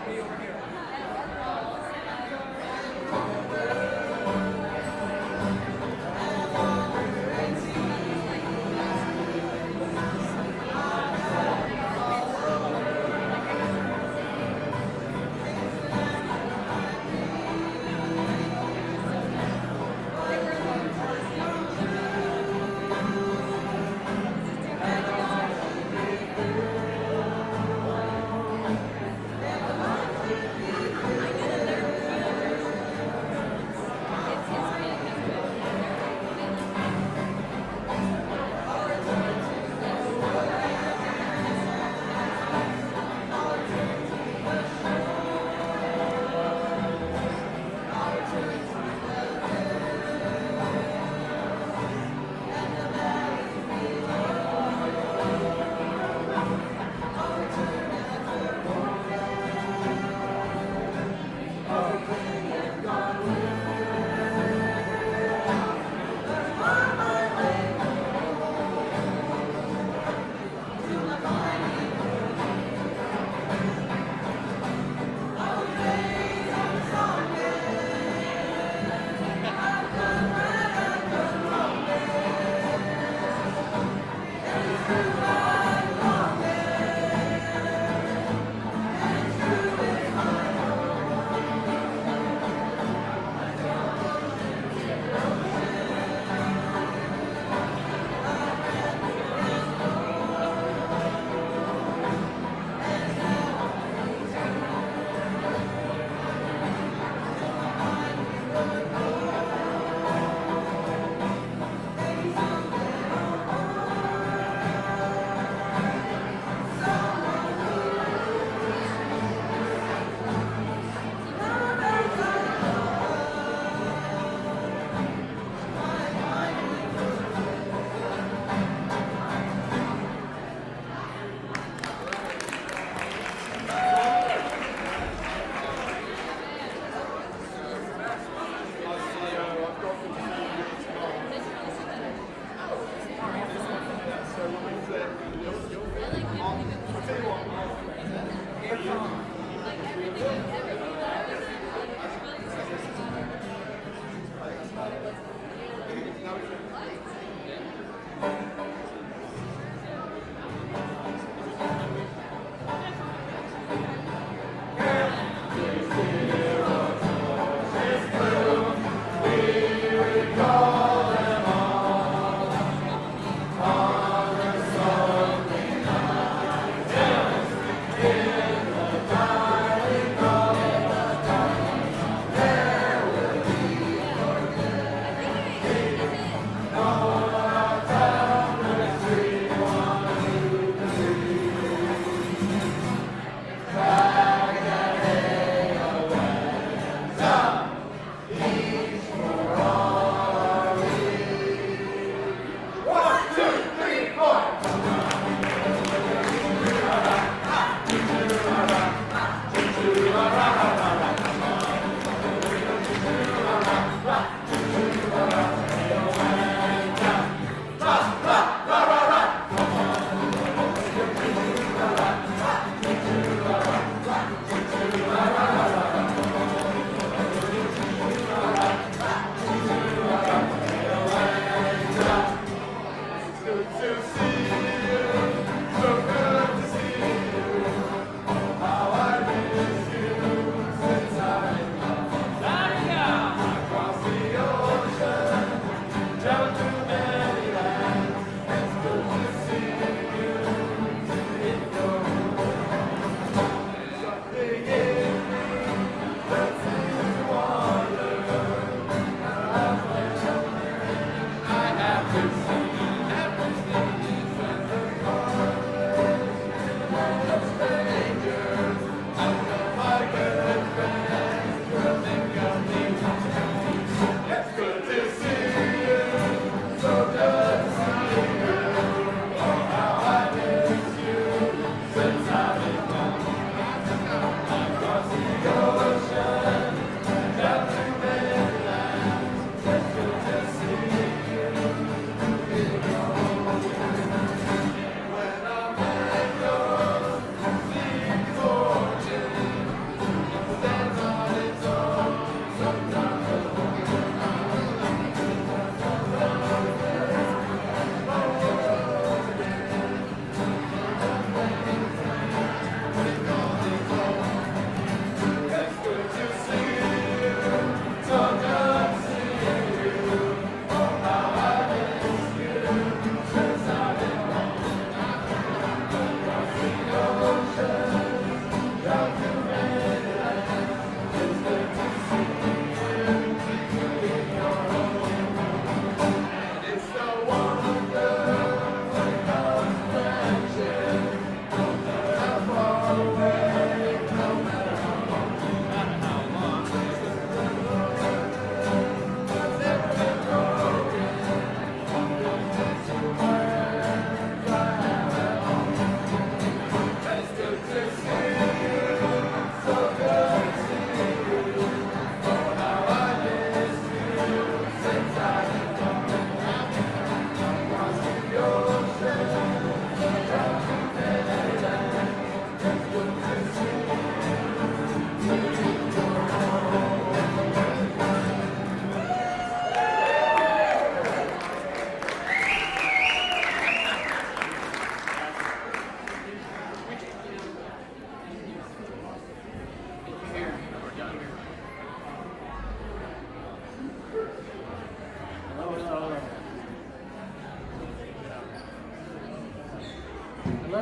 Go!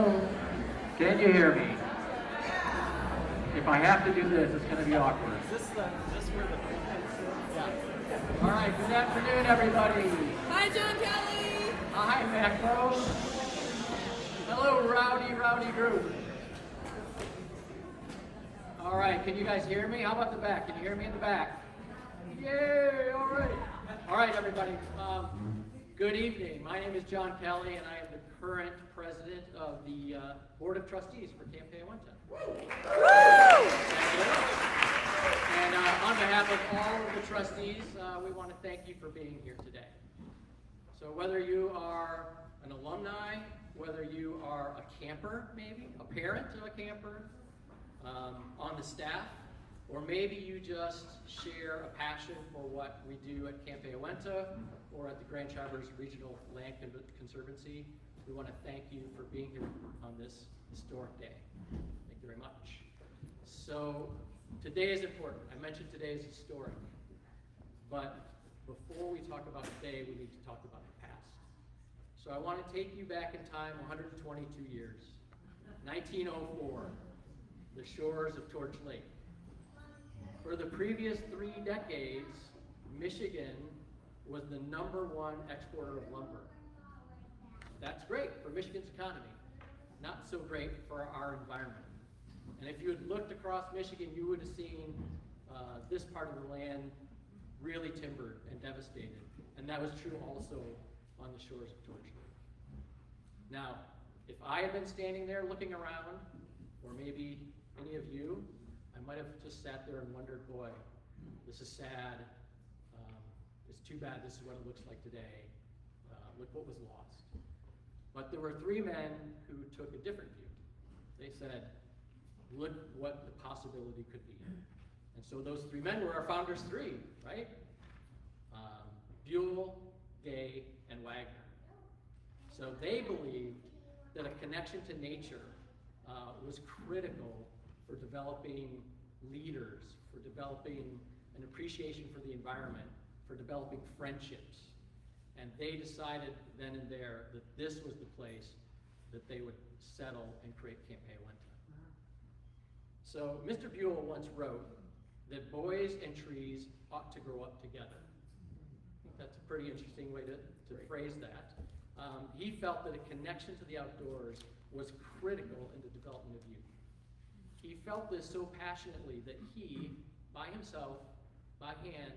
Hello? Can you hear me? If I have to do this, it's going to be awkward. Is this where the... Yeah. All right, good afternoon, everybody. Hi, John Kelly. Hi, Macro. Hello, rowdy group. All right, can you guys hear me? How about the back? Can you hear me in the back? Yay, all right. All right, everybody. Good evening. My name is John Kelly, and I am the current president of the Board of Trustees for Camp Hayo-Went-Ha. And on behalf of all of the trustees, we want to thank you for being here today. So whether you are an alumni, whether you are a camper, maybe, a parent of a camper, on the staff, or maybe you just share a passion for what we do at Camp Hayo-Went-Ha or at the Grand Traverse Regional Land Conservancy, we want to thank you for being here on this historic day. Thank you very much. So today is important. I mentioned today is historic. But before we talk about today, we need to talk about the past. So I want to take you back in time 122 years. 1904, the shores of Torch Lake. For the previous 3 decades, Michigan was the #1 exporter of lumber. That's great for Michigan's economy. Not so great for our environment. And if you had looked across Michigan, you would have seen this part of the land really timbered and devastated. And that was true also on the shores of Torch Lake. Now, if I had been standing there looking around, or maybe any of you, I might have just sat there and wondered, boy, this is sad. It's too bad this is what it looks like today. Look what was lost. But there were 3 men who took a different view. They said, look what the possibility could be. And so those 3 men were our founders 3, right? Buell, Gay, and Wagner. So they believed that a connection to nature was critical for developing leaders, for developing an appreciation for the environment, for developing friendships. And they decided then and there that this was the place that they would settle and create Camp Hayo-Went-Ha. So Mr. Buell once wrote that boys and trees ought to grow up together. I think that's a pretty interesting way to phrase that. He felt that a connection to the outdoors was critical in the development of youth. He felt this so passionately that he, by himself, by hand,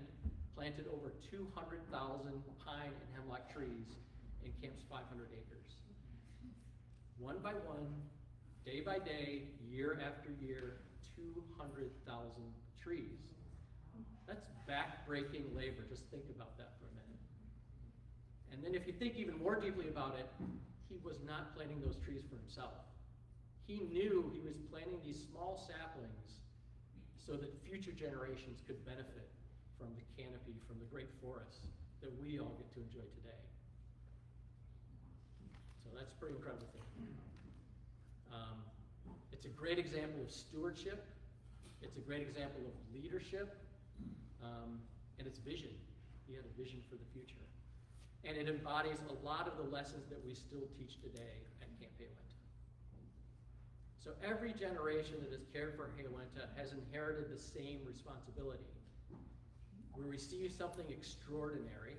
planted over 200,000 pine and hemlock trees in camp's 500 acres. One by one, day by day, year after year, 200,000 trees. That's back-breaking labor. Just think about that for a minute. And then if you think even more deeply about it, he was not planting those trees for himself. He knew he was planting these small saplings so that future generations could benefit from the canopy, from the great forests that we all get to enjoy today. So that's a pretty incredible thing. It's a great example of stewardship. It's a great example of leadership. And it's vision. He had a vision for the future. And it embodies a lot of the lessons that we still teach today at Camp Hayo-Went-Ha. So every generation that has cared for Hayo-Went-Ha has inherited the same responsibility. We receive something extraordinary,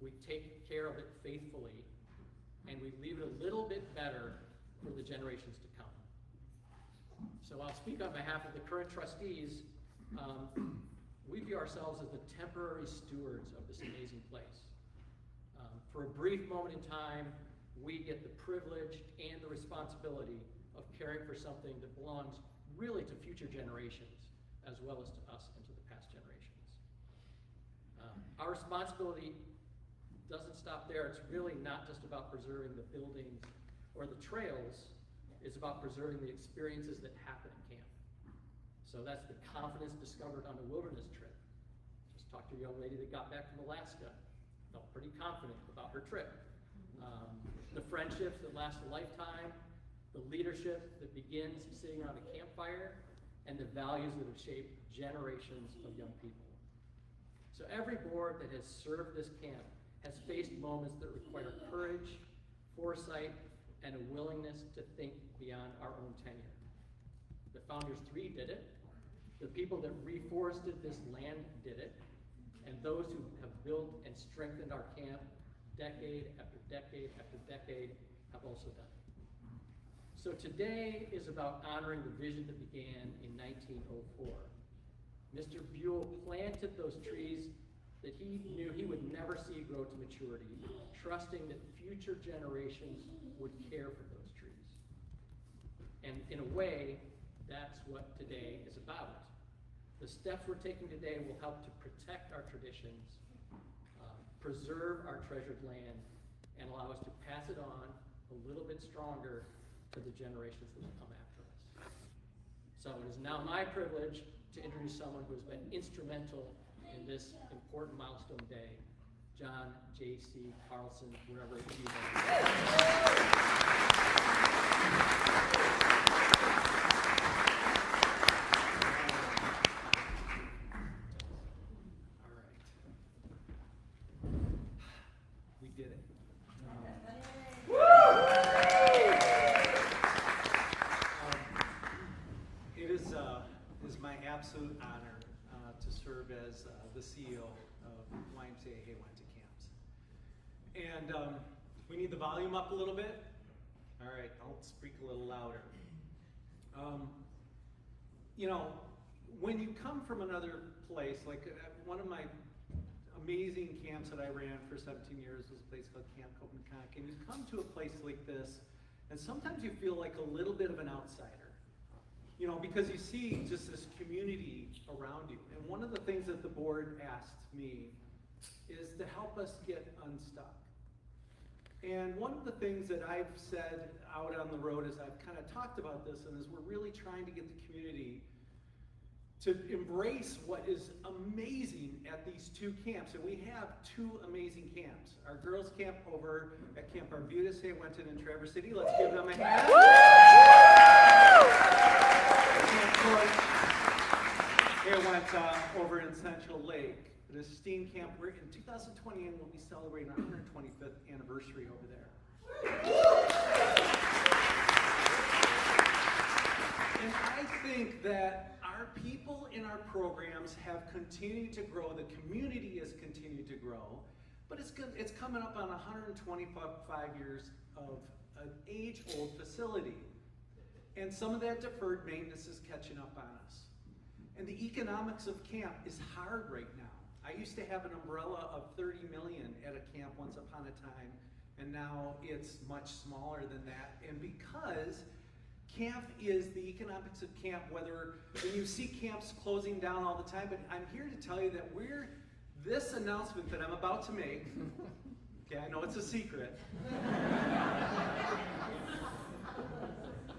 we take care of it faithfully, and we leave it a little bit better for the generations to come. So I'll speak on behalf of the current trustees. We view ourselves as the temporary stewards of this amazing place. For a brief moment in time, we get the privilege and the responsibility of caring for something that belongs really to future generations, as well as to us and to the past generations. Our responsibility doesn't stop there. It's really not just about preserving the buildings or the trails. It's about preserving the experiences that happen at camp. So that's the confidence discovered on a wilderness trip. Just talked to a young lady that got back from Alaska. Felt pretty confident about her trip. The friendships that last a lifetime, the leadership that begins sitting around a campfire, and the values that have shaped generations of young people. So every board that has served this camp has faced moments that require courage, foresight, and a willingness to think beyond our own tenure. The Founders 3 did it, the people that reforested this land did it, and those who have built and strengthened our camp decade after decade after decade have also done it. So today is about honoring the vision that began in 1904. Mr. Buell planted those trees that he knew he would never see grow to maturity, trusting that future generations would care for those trees. And in a way, that's what today is about. The steps we're taking today will help to protect our traditions, preserve our treasured land, and allow us to pass it on a little bit stronger to the generations that will come after us. So it is now my privilege to introduce someone who has been instrumental in this important milestone day, John J.C. Carlson, wherever you We did it. It is my absolute honor to serve as the CEO of YMCA Hayo-Went-Ha Camps. And we need the volume up a little bit. All right, I'll speak a little louder. You know, when you come from another place, like one of my amazing camps that I ran for 17 years was a place called Camp Copenhagen. And you come to a place like this, and sometimes you feel like a little bit of an outsider. You know, because you see just this community around you. And one of the things that the board asked me is to help us get unstuck. And one of the things that I've said out on the road as I've kind of talked about this, and is we're really trying to get the community to embrace what is amazing at these two camps. And we have two amazing camps. Our girls' camp over at Camp Arbutus, Hayo-Went-Ha in Traverse City. Let's give them a hand. Hayo-Went-Ha over in Central Lake. The STEAM camp, we're in 2020 and we'll be celebrating our 125th anniversary over there. And I think that our people in our programs have continued to grow, the community has continued to grow, but it's coming up on 125 years of an age-old facility. And some of that deferred maintenance is catching up on us. And the economics of camp is hard right now. I used to have an umbrella of 30 million at a camp once upon a time, and now it's much smaller than that. And because camp is the economics of camp, whether when you see camps closing down all the time, but I'm here to tell you that this announcement that I'm about to make, okay, I know it's a secret.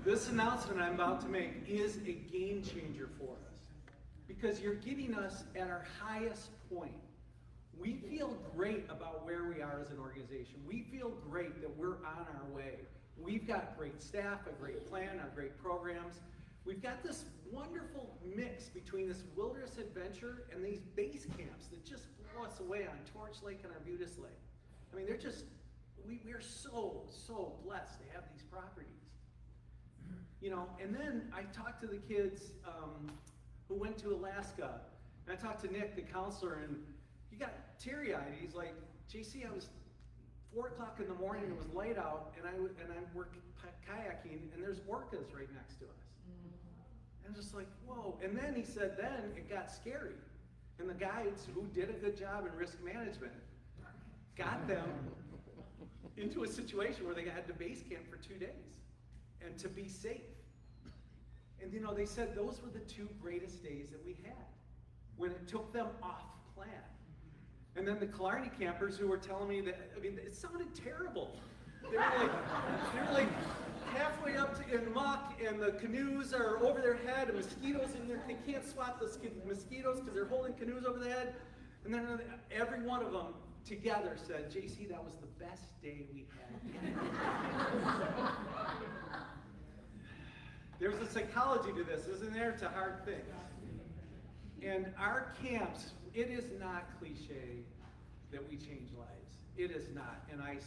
This announcement I'm about to make is a game changer for us, because you're getting us at our highest point. We feel great about where we are as an organization. We feel great that we're on our way. We've got great staff, a great plan, our great programs. We've got this wonderful mix between this wilderness adventure and these base camps that just blow us away on Torch Lake and Arbutus Lake. I mean, they're just, we're so blessed to have these properties. You know, and then I talked to the kids who went to Alaska, and I talked to Nick, the counselor, and he got teary-eyed. He's like, JC, I was 4 o'clock in the morning, it was light out, and I work kayaking, and there's orcas right next to us. And I'm just like, whoa. And then he said, then it got scary. And the guides who did a good job in risk management got them into a situation where they had to base camp for 2 days and to be safe. And you know, they said those were the 2 greatest days that we had, when it took them off plan. And then the Killarney campers who were telling me that, I mean, it sounded terrible. They were like halfway up in muck, and the canoes are over their head, and mosquitoes in there. They can't swat the mosquitoes because they're holding canoes over their head. And then every one of them together said, JC, that was the best day we had. There's a psychology to this, isn't there, to hard things? And our camps, it is not cliche that we change lives. It is not. And I'm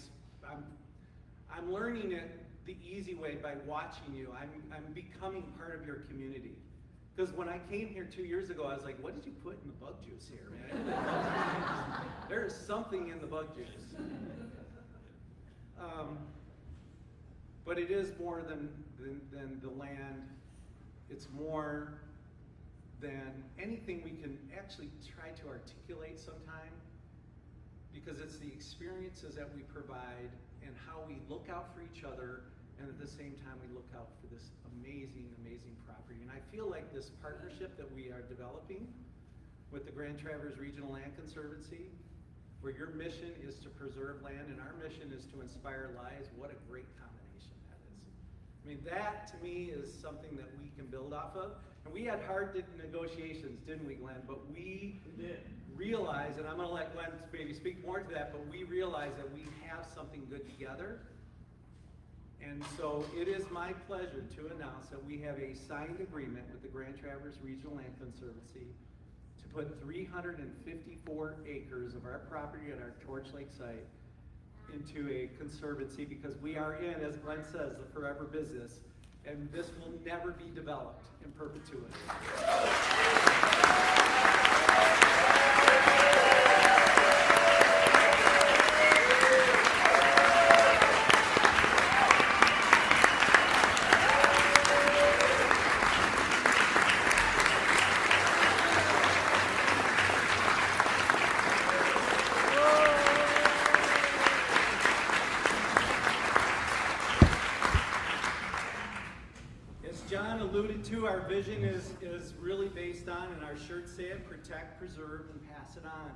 learning it the easy way by watching you. I'm becoming part of your community. Because when I came here 2 years ago, I was like, what did you put in the bug juice here, man? There is something in the bug juice. But it is more than the land. It's more than anything we can actually try to articulate sometime, because it's the experiences that we provide and how we look out for each other, and at the same time we look out for this amazing, amazing property. And I feel like this partnership that we are developing with the Grand Traverse Regional Land Conservancy, where your mission is to preserve land and our mission is to inspire lives, what a great combination that is. I mean, that to me is something that we can build off of. And we had hard negotiations, didn't we, Glenn? But we realized, and I'm going to let Glenn maybe speak more to that, but we realized that we have something good together. And so it is my pleasure to announce that we have a signed agreement with the Grand Traverse Regional Land Conservancy to put 354 acres of our property at our Torch Lake site into a conservancy, because we are in, as Glenn says, the forever business, and this will never be developed in perpetuity. Our vision is really based on, and our shirts say it, protect, preserve, and pass it on.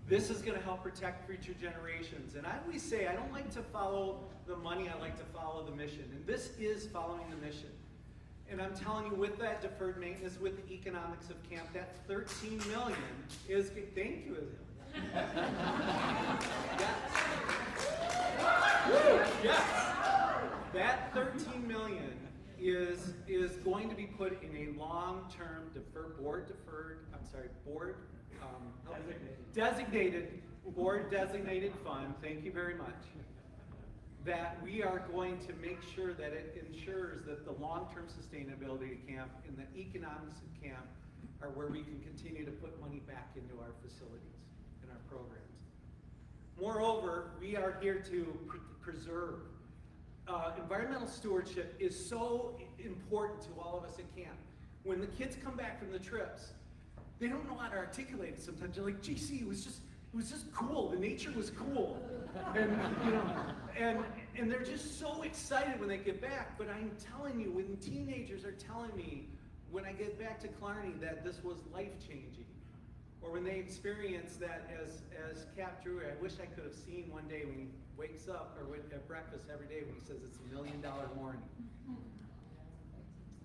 This is going to help protect future generations. And I always say, I don't like to follow the money, I like to follow the mission. And this is following the mission. And I'm telling you, with that deferred maintenance, with the economics of camp, that 13 million is, thank you. Yes. That 13 million is going to be put in a long-term designated fund. Thank you very much. That we are going to make sure that it ensures that the long-term sustainability of camp and the economics of camp are where we can continue to put money back into our facilities and our programs. Moreover, we are here to preserve. Environmental stewardship is so important to all of us at camp. When the kids come back from the trips, they don't know how to articulate it sometimes. They're like, GC, it was just cool. The nature was cool. And they're just so excited when they get back. But I'm telling you, when teenagers are telling me when I get back to Clarny that this was life-changing, or when they experience that as Cap Drew, I wish I could have seen one day when he wakes up, or at breakfast every day when he says it's $1 million morning.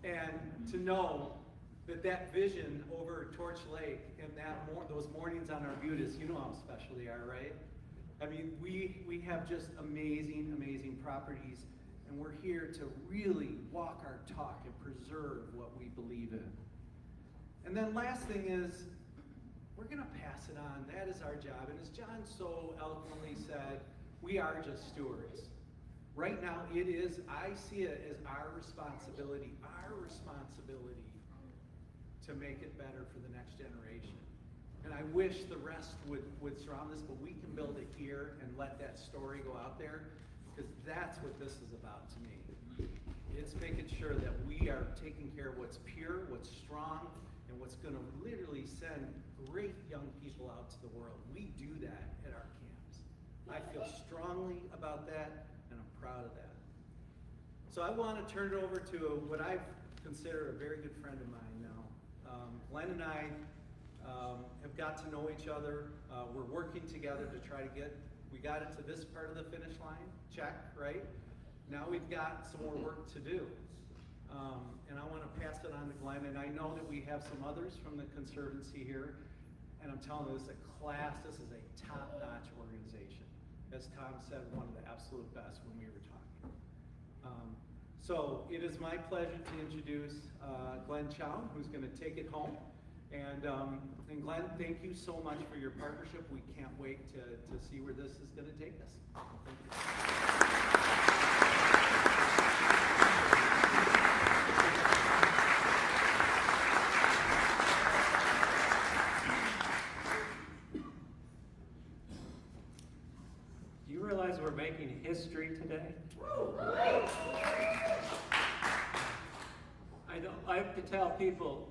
And to know that vision over Torch Lake and those mornings on Arbutus, you know how special they are, right? I mean, we have just amazing, amazing properties, and we're here to really walk our talk and preserve what we believe in. And then last thing is, we're going to pass it on. That is our job. And as John so eloquently said, we are just stewards. Right now, I see it as our responsibility to make it better for the next generation. And I wish the rest would surround this, but we can build it here and let that story go out there, because that's what this is about to me. It's making sure that we are taking care of what's pure, what's strong, and what's going to literally send great young people out to the world. We do that at our camps. I feel strongly about that, and I'm proud of that. So I want to turn it over to what I consider a very good friend of mine now. Glenn and I have got to know each other. We're working together to try to we got it to this part of the finish line, check, right? Now we've got some more work to do. And I want to pass it on to Glenn, and I know that we have some others from the Conservancy here, and I'm telling you, this is a top-notch organization. As Tom said, one of the absolute best when we were talking. So it is my pleasure to introduce Glenn Chow, who's going to take it home. And Glenn, thank you so much for your partnership. We can't wait to see where this is going to take us. Thank you. Do you realize we're making history today? I don't like to tell people,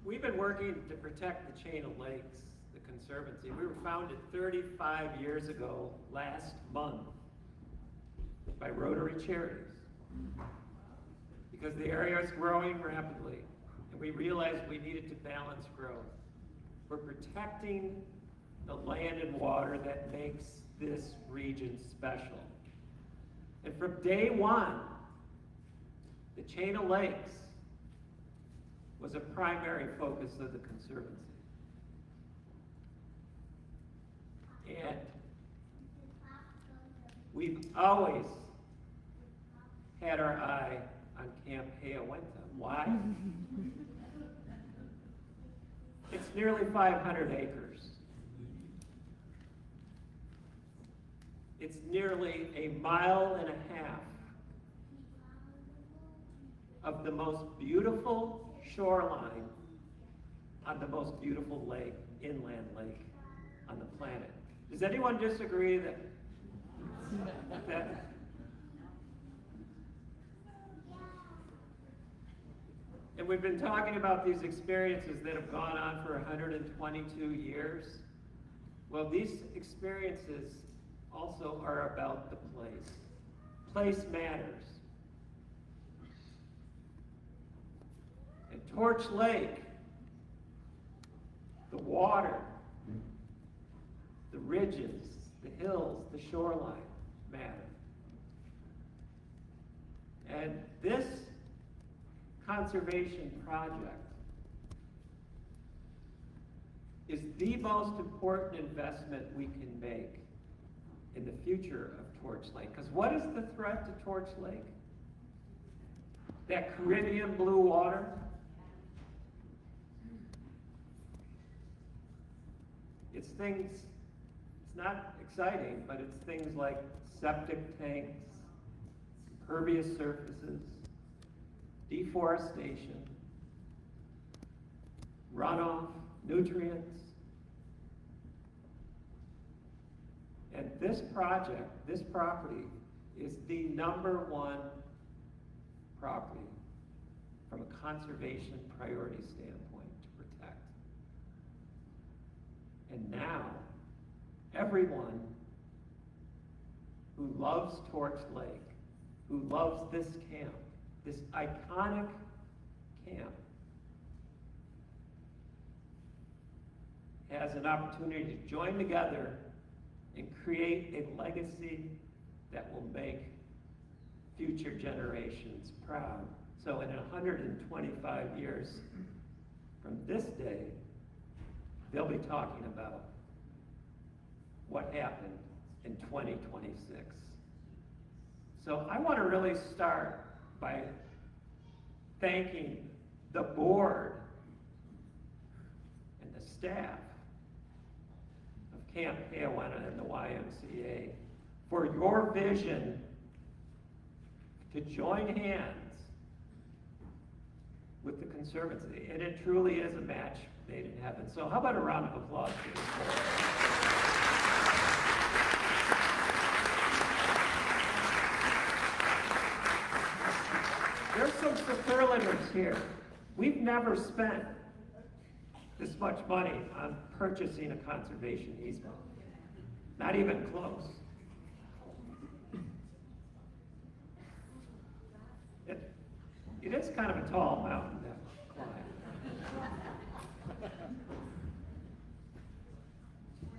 we've been working to protect the chain of lakes, the Conservancy. We were founded 35 years ago last month by Rotary Charities because the area is growing rapidly and we realized we needed to balance growth. We're protecting the land and water that makes this region special. And from day one, the chain of lakes was a primary focus of the Conservancy. And we've always had our eye on Camp Hayo-Went-Ha. Why? It's nearly 500 acres. It's nearly a mile and a half of the most beautiful shoreline on the most beautiful lake, inland lake on the planet. Does anyone disagree that and we've been talking about these experiences that have gone on for 122 years. Well, these experiences also are about the place. Place matters. And Torch Lake, the water, the ridges, the hills, the shoreline matter. And this conservation project is the most important investment we can make in the future of Torch Lake. Because what is the threat to Torch Lake? That Caribbean blue water? It's things, it's not exciting, but it's things like septic tanks, impervious surfaces, deforestation, runoff, nutrients. And this project, this property, is the #1 property from a conservation priority standpoint to protect. And now, everyone who loves Torch Lake, who loves this camp, this iconic camp, has an opportunity to join together and create a legacy that will make future generations proud. So in 125 years from this day, they'll be talking about what happened in 2026. So I want to really start by thanking the board and the staff of Camp Hayo-Went-Ha and the YMCA for your vision to join hands with the Conservancy. And it truly is a match made in heaven. So how about a round of applause for this board? There's some superlatives here. We've never spent this much money on purchasing a conservation easement. Not even close. It is kind of a tall mountain to climb.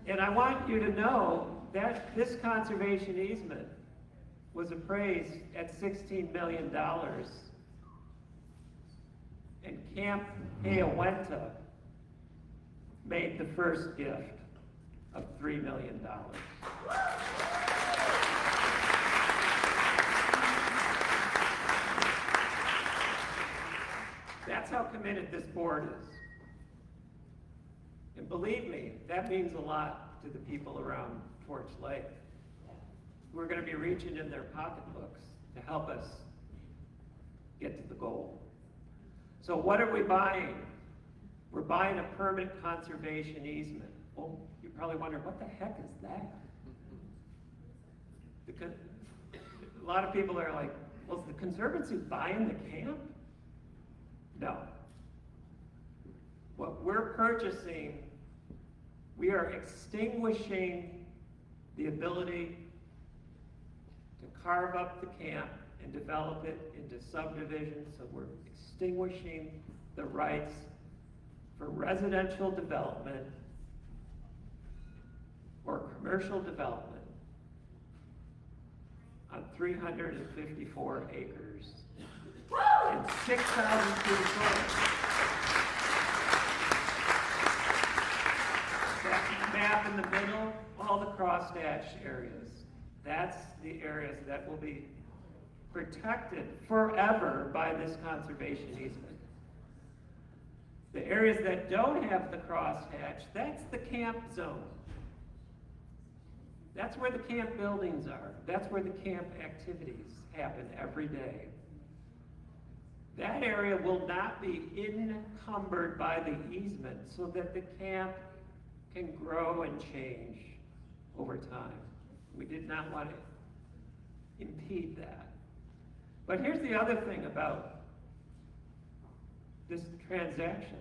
And I want you to know that this conservation easement was appraised at $16 million. And Camp Hayo-Went-Ha made the first gift of $3 million. That's how committed this board is. And believe me, that means a lot to the people around Torch Lake. We're going to be reaching in their pocketbooks to help us get to the goal. So what are we buying? We're buying a permanent conservation easement. Well, you probably wonder, what the heck is that? Because a lot of people are like, well, is the Conservancy buying the camp? No. What we're purchasing, we are extinguishing the ability to carve up the camp and develop it into subdivisions. So we're extinguishing the rights for residential development or commercial development on 354 acres and 6,000 feet of soil. That map in the middle, all the cross-hatched areas, that's the areas that will be protected forever by this conservation easement. The areas that don't have the crosshatch, that's the camp zone. That's where the camp buildings are. That's where the camp activities happen every day. That area will not be encumbered by the easement so that the camp can grow and change over time. We did not want to impede that. But here's the other thing about this transaction.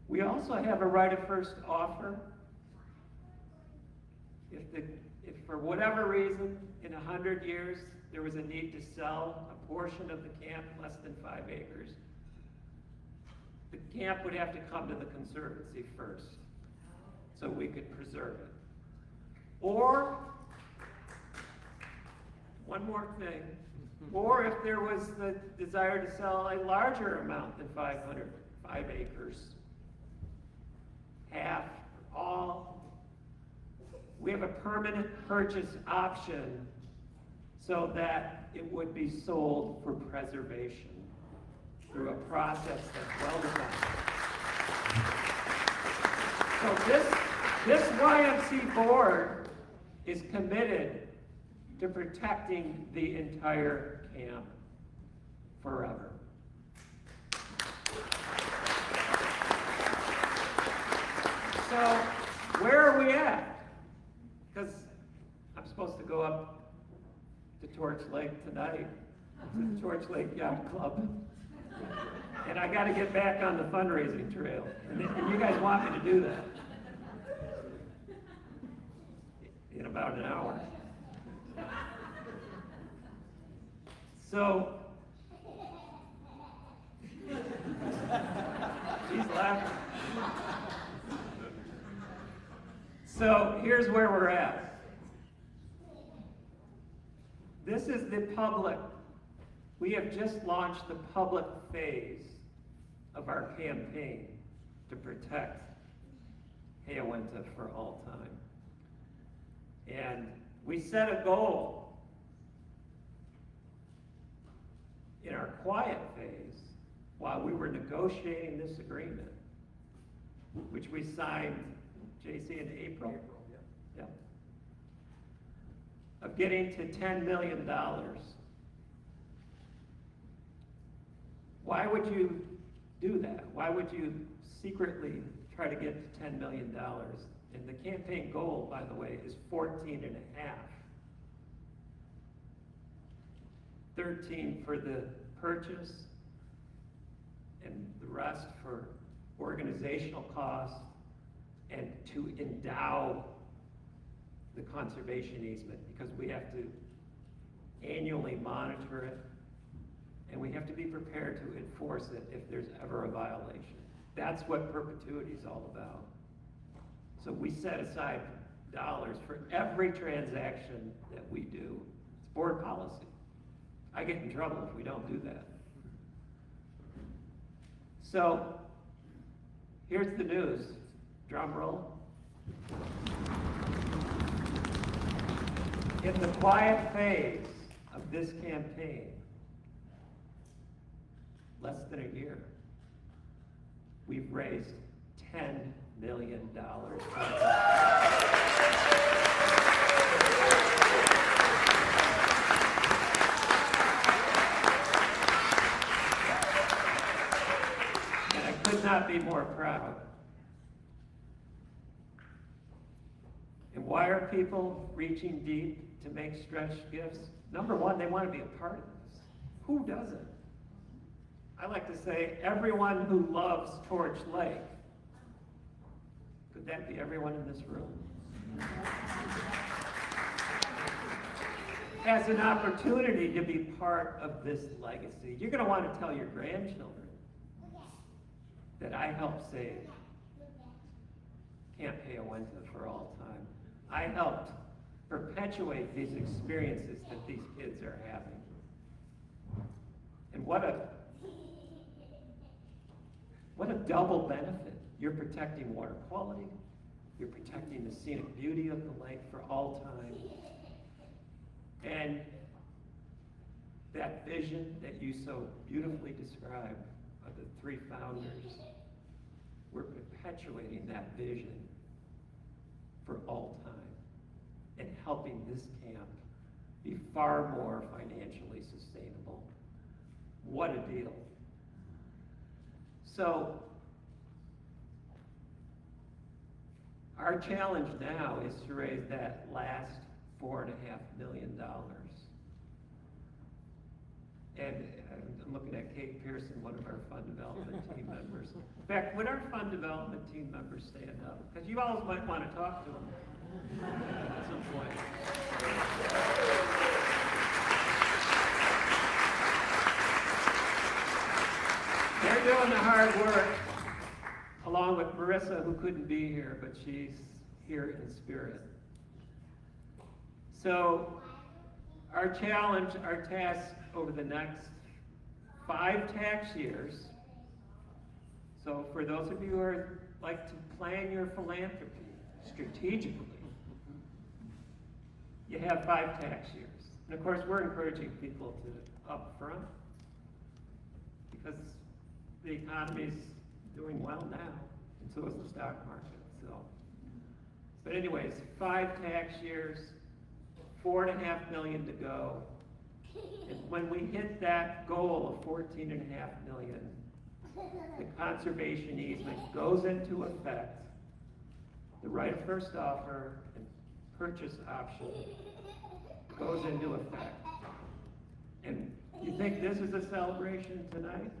We also have a right of first offer. If for whatever reason, in 100 years, there was a need to sell a portion of the camp, less than 5 acres, the camp would have to come to the Conservancy first, so we could preserve it. Or, one more thing, or if there was the desire to sell a larger amount than 5 acres, half, all, we have a permanent purchase option so that it would be sold for preservation through a process that's well designed. So this YMC board is committed to protecting the entire camp forever. So where are we at? Because I'm supposed to go up to Torch Lake tonight, to the Torch Lake Yacht Club. And I got to get back on the fundraising trail. And you guys want me to do that in about an hour. So, she's laughing. So here's where we're at. This is the public. We have just launched the public phase of our campaign to protect Hayo-Went-Ha for all time. And we set a goal in our quiet phase while we were negotiating this agreement, which we signed, JC, in April? Yeah. Of getting to $10 million. Why would you do that? Why would you secretly try to get to $10 million? And the campaign goal, by the way, is 14 and a half. 13 for the purchase, and the rest for organizational costs, and to endow the conservation easement, because we have to annually monitor it, and we have to be prepared to enforce it if there's ever a violation. That's what perpetuity is all about. So we set aside dollars for every transaction that we do. It's board policy. I get in trouble if we don't do that. So here's the news. Drum roll. In the quiet phase of this campaign, less than a year, we've raised $10 million. And I could not be more proud. And why are people reaching deep to make stretch gifts? Number one, they want to be a part of this. Who doesn't? I like to say everyone who loves Torch Lake. Could that be everyone in this room? Has an opportunity to be part of this legacy. You're going to want to tell your grandchildren that I helped save Camp Hayo-Went-Ha for all time. I helped perpetuate these experiences that these kids are having. And what a double benefit. You're protecting water quality, you're protecting the scenic beauty of the lake for all time. And that vision that you so beautifully described of the three founders, we're perpetuating that vision for all time and helping this camp be far more financially sustainable. What a deal. So, our challenge now is to raise that last $4.5 million. And I'm looking at Kate Pearson, one of our fund development team members. In fact, would our fund development team members stand up? Because you all might want to talk to them at some point. They're doing the hard work, along with Marissa, who couldn't be here, but she's here in spirit. So, our challenge, our task over the next 5 tax years, so for those of you who like to plan your philanthropy strategically, you have 5 tax years. And of course, we're encouraging people to up front, because the economy's doing well now, and so is the stock market. So, but anyways, 5 tax years, $4.5 million to go. And when we hit that goal of $14.5 million, the conservation easement goes into effect. The right of first offer and purchase option goes into effect. And you think this is a celebration tonight?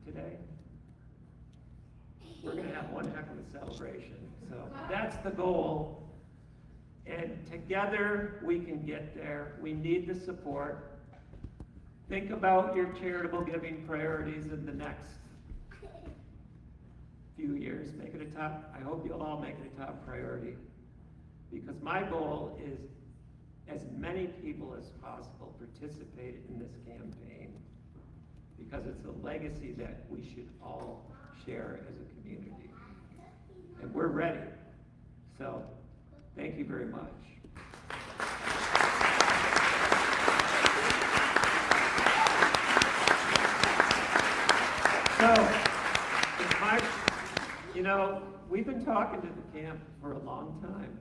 Today? We're going to have one heck of a celebration. So that's the goal. And together we can get there. We need the support. Think about your charitable giving priorities in the next few years. Make it a top, I hope you'll all make it a top priority. Because my goal is as many people as possible participate in this campaign. Because it's a legacy that we should all share as a community. And we're ready. So, thank you very much. So, we've been talking to the camp for a long time.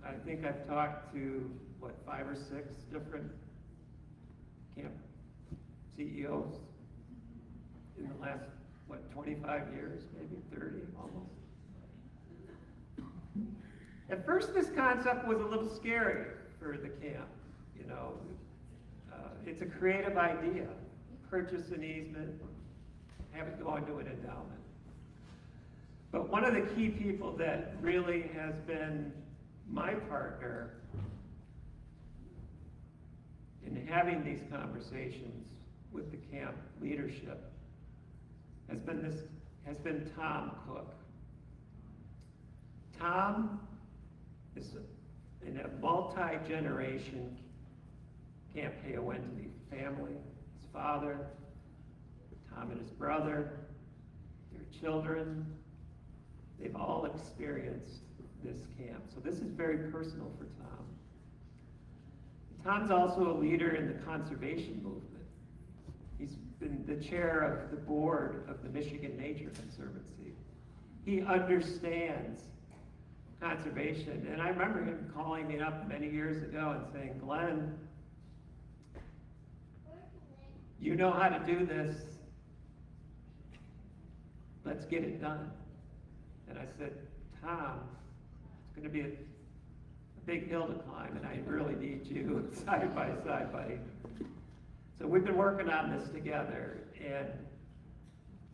I think I've talked to, 5 or 6 different camp CEOs in the last, 25 years, maybe 30 almost. At first, this concept was a little scary for the camp. It's a creative idea. Purchase an easement, have it go into an endowment. But one of the key people that really has been my partner in having these conversations with the camp leadership has been Tom Cook. Tom is in a multi-generation Camp Hayo-Went-Ha family. His father, Tom and his brother, their children, they've all experienced this camp. So this is very personal for Tom. Tom's also a leader in the conservation movement. He's the chair of the board of the Michigan Nature Conservancy. He understands conservation, and I remember him calling me up many years ago and saying, Glenn, you know how to do this. Let's get it done. And I said, Tom, it's going to be a big hill to climb, and I really need you side by side, buddy. So we've been working on this together. And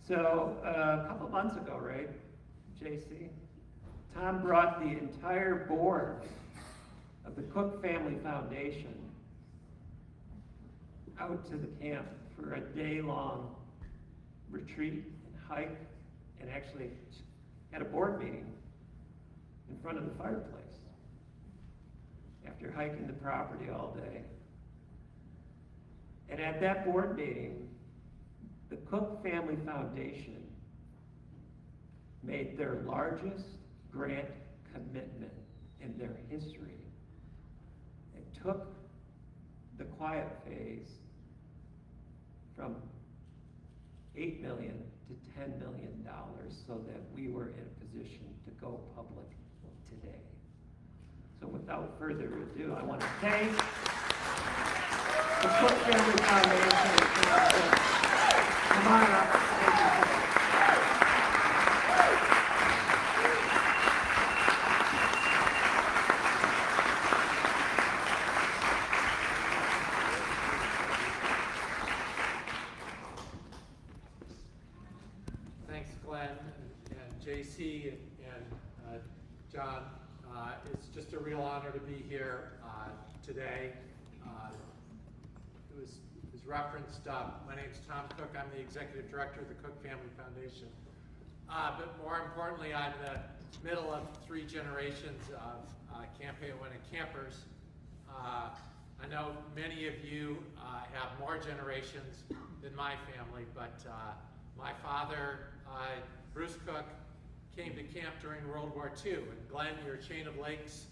so a couple months ago, right, JC, Tom brought the entire board of the Cook Family Foundation out to the camp for a day-long retreat and hike, and actually had a board meeting in front of the fireplace after hiking the property all day. And at that board meeting, the Cook Family Foundation made their largest grant commitment in their history. It took the quiet phase from $8 million to $10 million so that we were in a position to go public today. So without further ado, I want to thank the Cook Family Foundation. Come on up. Thank you. Thanks, Glenn and JC and John. It's just a real honor to be here today. It was referenced, my name's Tom Cook. I'm the Executive Director of the Cook Family Foundation. But more importantly, I'm the middle of 3 generations of Camp Hayo-Went-Ha campers. I know many of you have more generations than my family, but my father, Bruce Cook, came to camp during World War II. And Glenn, your Chain of Lakes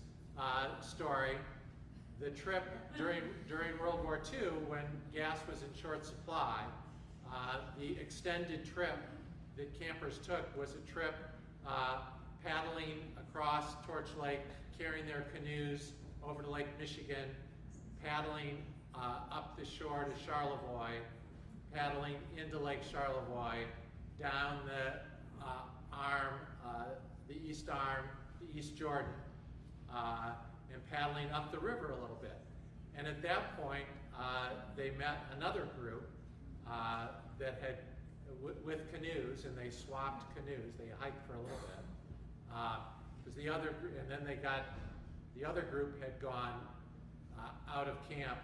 story, the trip during World War II, when gas was in short supply, the extended trip that campers took was a trip paddling across Torch Lake, carrying their canoes over to Lake Michigan, paddling up the shore to Charlevoix, paddling into Lake Charlevoix, down the arm, the East Arm, the East Jordan, and paddling up the river a little bit. And at that point, they met another group that had, with canoes, and they swapped canoes. They hiked for a little bit. Because the other, and then they got, the other group had gone out of camp,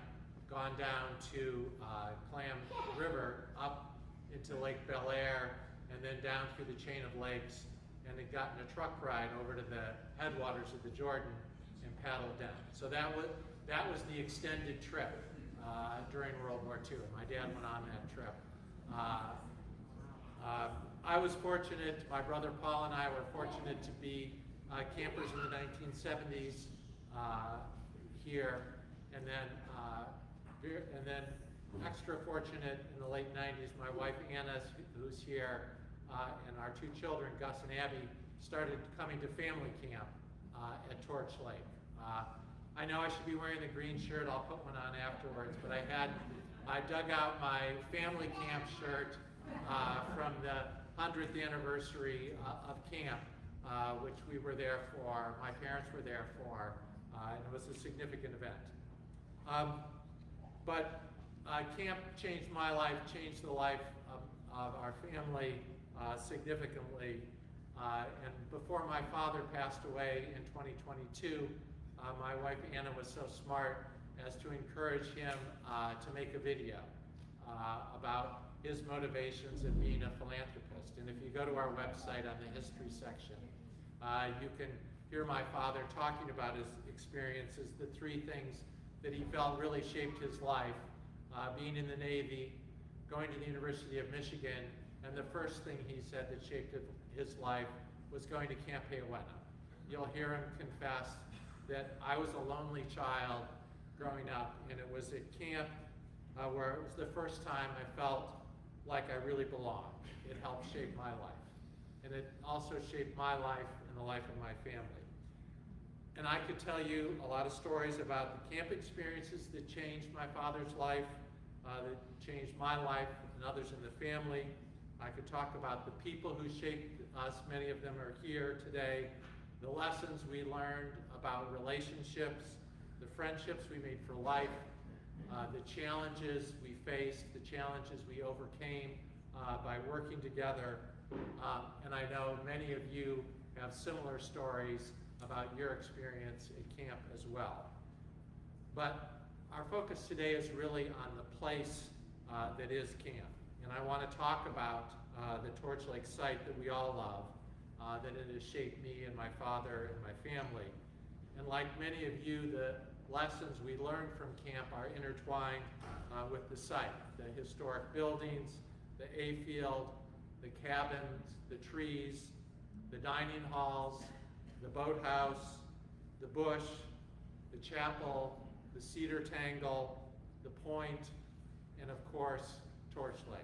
gone down to Clam River, up into Lake Bel Air, and then down through the chain of lakes, and had gotten a truck ride over to the headwaters of the Jordan and paddled down. So that was the extended trip during World War II. My dad went on that trip. I was fortunate, my brother Paul and I were fortunate to be campers in the 1970s here, and then extra fortunate in the late 90s, my wife Anna, who's here, and our 2 children, Gus and Abby, started coming to family camp at Torch Lake. I know I should be wearing the green shirt, I'll put one on afterwards, but I dug out my family camp shirt from the 100th anniversary of camp, which we were there for, my parents were there for, and it was a significant event. But camp changed my life, changed the life of our family significantly. And before my father passed away in 2022, my wife Anna was so smart as to encourage him to make a video about his motivations in being a philanthropist. And if you go to our website on the history section, you can hear my father talking about his experiences, the 3 things that he felt really shaped his life, being in the Navy, going to the University of Michigan, and the first thing he said that shaped his life was going to Camp Hayo-Went-Ha. You'll hear him confess that I was a lonely child growing up, and it was at camp where it was the first time I felt like I really belong. It helped shape my life. And it also shaped my life and the life of my family. And I could tell you a lot of stories about the camp experiences that changed my father's life, that changed my life and others in the family. I could talk about the people who shaped us. Many of them are here today. The lessons we learned about relationships, the friendships we made for life, the challenges we faced, the challenges we overcame by working together. And I know many of you have similar stories about your experience at camp as well. But our focus today is really on the place that is camp. And I want to talk about the Torch Lake site that we all love, that it has shaped me and my father and my family. And like many of you, the lessons we learned from camp are intertwined with the site. The historic buildings, the A field, the cabins, the trees, the dining halls, the boathouse, the bush, the chapel, the cedar tangle, the point, and of course, Torch Lake.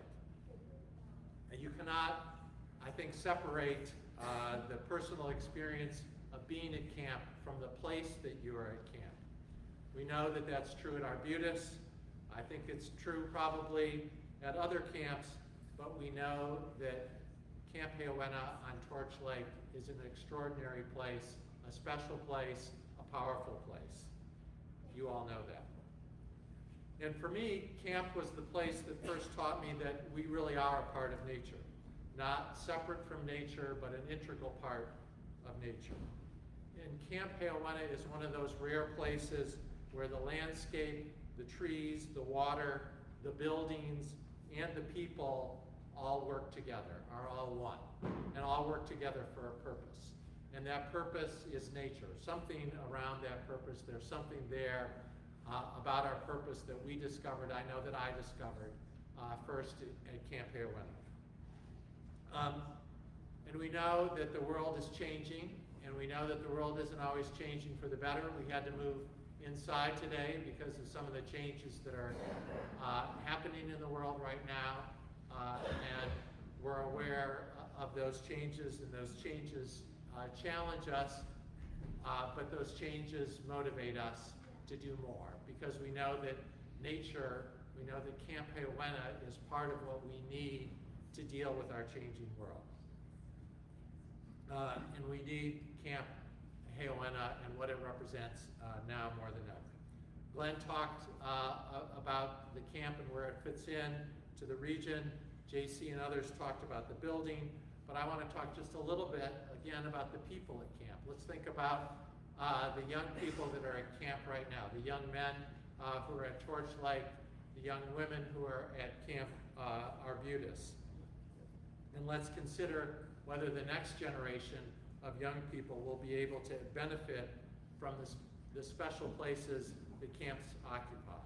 And you cannot, I think, separate the personal experience of being at camp from the place that you are at camp. We know that that's true at Arbutus. I think it's true probably at other camps, but we know that Camp Hayo-Went-Ha on Torch Lake is an extraordinary place, a special place, a powerful place. You all know that. And for me, camp was the place that first taught me that we really are a part of nature. Not separate from nature, but an integral part of nature. And Camp Hayo-Went-Ha is one of those rare places where the landscape, the trees, the water, the buildings, and the people all work together, are all one, and all work together for a purpose. And that purpose is nature. Something around that purpose, there's something there about our purpose that we discovered, I know that I discovered, first at Camp Hayo-Went-Ha. And we know that the world is changing, and we know that the world isn't always changing for the better. We had to move inside today because of some of the changes that are happening in the world right now. And we're aware of those changes, and those changes challenge us, but those changes motivate us to do more, because we know that nature, we know that Camp Hayo-Went-Ha is part of what we need to deal with our changing world. And we need Camp Hayo-Went-Ha and what it represents now more than ever. Glenn talked about the camp and where it fits in to the region. JC and others talked about the building, but I want to talk just a little bit again about the people at camp. Let's think about the young people that are at camp right now, the young men who are at Torch Lake, the young women who are at Camp Arbutus. And let's consider whether the next generation of young people will be able to benefit from the special places that camps occupy.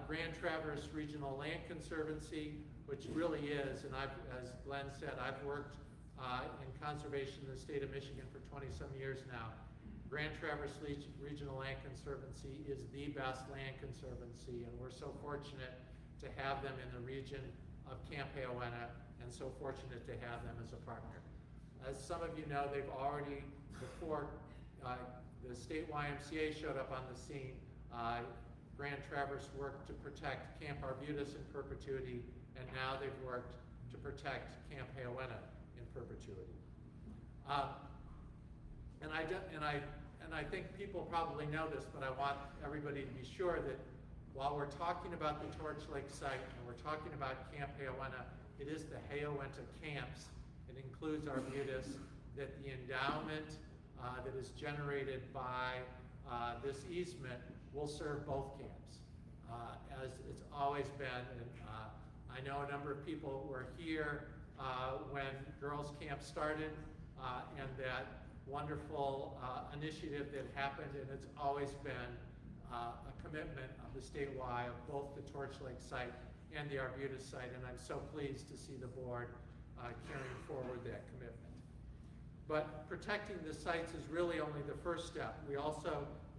Grand Traverse Regional Land Conservancy, which really is, and as Glenn said, I've worked in conservation in the state of Michigan for 20-some years now. Grand Traverse Regional Land Conservancy is the best land conservancy, and we're so fortunate to have them in the region of Camp Hayo-Went-Ha, and so fortunate to have them as a partner. As some of you know, they've already, before the state YMCA showed up on the scene, Grand Traverse worked to protect Camp Arbutus in perpetuity, and now they've worked to protect Camp Hayo-Went-Ha in perpetuity. And I think people probably know this, but I want everybody to be sure that while we're talking about the Torch Lake site and we're talking about Camp Hayo-Went-Ha, it is the Hayo-Went-Ha Camps. It includes Arbutus, that the endowment that is generated by this easement will serve both camps, as it's always been. And I know a number of people were here when Girls Camp started, and that wonderful initiative that happened, and it's always been a commitment of the statewide of both the Torch Lake site and the Arbutus site, and I'm so pleased to see the board carrying forward that commitment. But protecting the sites is really only the first step. We also